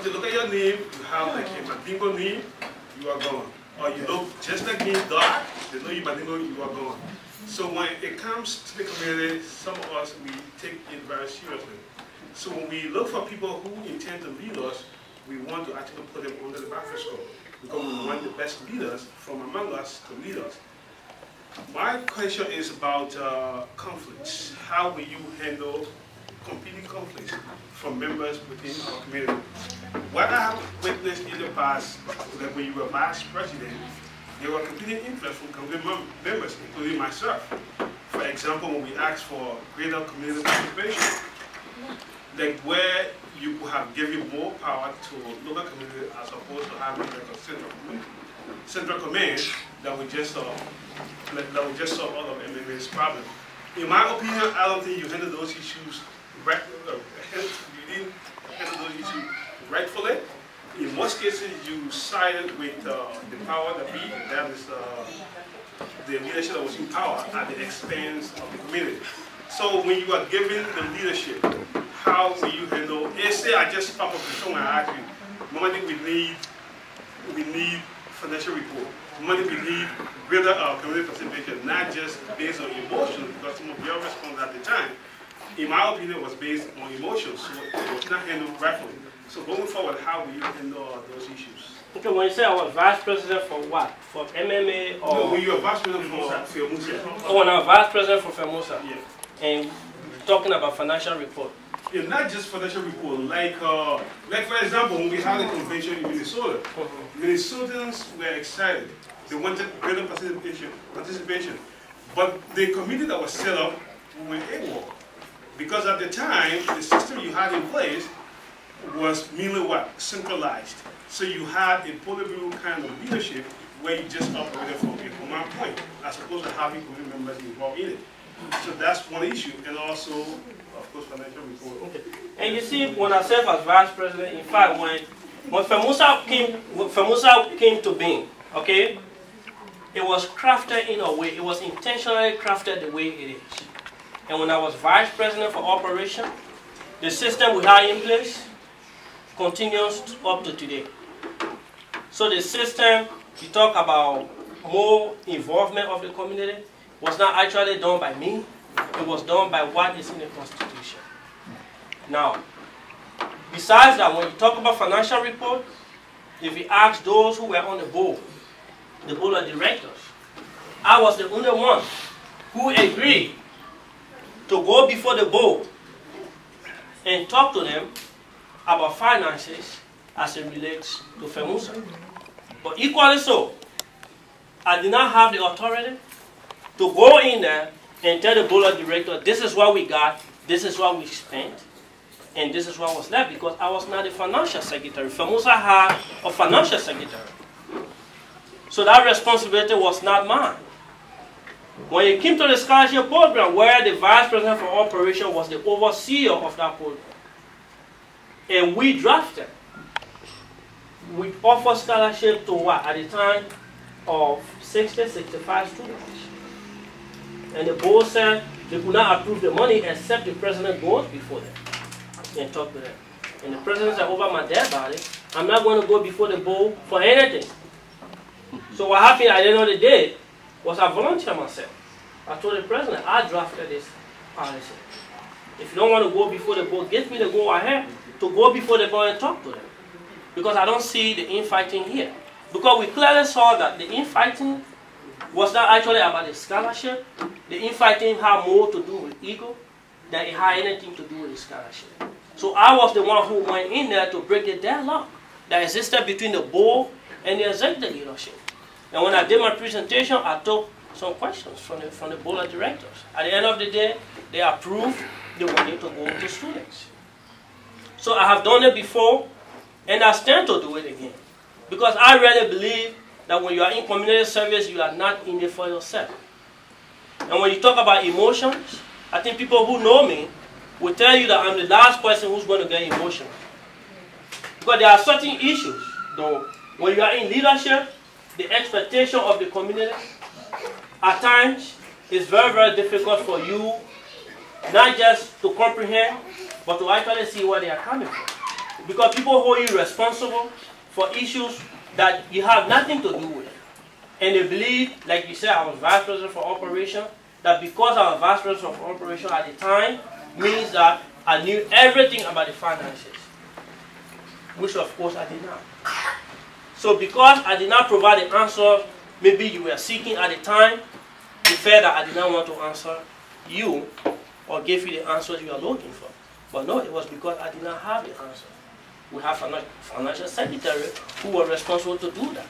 they look at your name, you have like a Mandingo name, you are gone. Or you look just like me, dark, they know you Mandingo, you are gone. So when it comes to the community, some of us, we take it very seriously. So when we look for people who intend to lead us, we want to actually put them under the microscope because we want the best leaders from among us to lead us. My question is about conflicts. How will you handle competing conflicts from members within our community? What I have witnessed in the past, that when you were vice president, there were competing interests from community members, including myself. For example, when we asked for greater community participation, like where you could have given more power to local community as opposed to having like a central command that would just solve all of MMA's problem. In my opinion, I don't think you handle those issues rightfully. In most cases, you sided with the power that be, that is the leadership that was in power at the expense of the community. So when you are given the leadership, how will you handle? Say I just pop up to someone and ask you, Mamadee, we need financial report. Mamadee, we need greater community participation, not just based on emotion, because some of your response at the time, in my opinion, was based on emotions, so it was not handled rightfully. So going forward, how will you handle those issues? Okay, when you say I was vice president for what? For MMA or? No, when you were vice president for FELMAUSA. Oh, when I was vice president for FELMAUSA. Yeah. And talking about financial report. Yeah, not just financial report. Like for example, when we had a convention in Minnesota, Minnesotans were excited. They wanted greater participation. But the committee that was set up were able. Because at the time, the system you had in place was mainly what? Centralized. So you had a Politburo kind of leadership where you just operated from a command point, as opposed to having community members involved in it. So that's one issue, and also, of course, financial report. Okay. And you see, when I served as vice president, in fact, when FELMAUSA came to being, okay, it was crafted in a way, it was intentionally crafted the way it is. And when I was vice president for operation, the system we had in place continues up to today. So the system, you talk about more involvement of the community, was not actually done by me. It was done by what is in the Constitution. Now, besides that, when you talk about financial report, if you ask those who were on the board of directors, I was the only one who agreed to go before the board and talk to them about finances as it relates to FELMAUSA. But equally so, I did not have the authority to go in there and tell the board of directors, this is what we got, this is what we spent, and this is what was left, because I was not the financial secretary. FELMAUSA had a financial secretary. So that responsibility was not mine. When it came to the scholarship program, where the vice president for operation was the overseer of that program, and we drafted, we offered scholarship to what? At the time of 60, 65 students. And the board said they could not approve the money except the president goes before them and talk to them. And the president said, over my dead body, I'm not going to go before the board for anything. So what happened at the end of the day was I volunteered myself. I told the president, I drafted this policy. If you don't want to go before the board, give me the go ahead to go before the board and talk to them. Because I don't see the infighting here. Because we clearly saw that the infighting was not actually about the scholarship. The infighting had more to do with ego than it had anything to do with the scholarship. So I was the one who went in there to break the deadlock that existed between the board and the executive leadership. And when I did my presentation, I took some questions from the board of directors. At the end of the day, they approved the money to go to students. So I have done it before, and I stand to do it again. Because I really believe that when you are in community service, you are not in it for yourself. And when you talk about emotions, I think people who know me will tell you that I'm the last person who's going to get emotional. Because there are certain issues, though, when you are in leadership, the expectation of the community, at times, is very, very difficult for you, not just to comprehend, but to actually see where they are coming from. Because people hold you responsible for issues that you have nothing to do with. And they believe, like you said, I was vice president for operation, that because I was vice president for operation at the time, means that I knew everything about the finances. Which of course I did not. So because I did not provide the answer maybe you were seeking at the time, you felt that I did not want to answer you or give you the answers you are looking for. But no, it was because I did not have the answer. We have a financial secretary who was responsible to do that.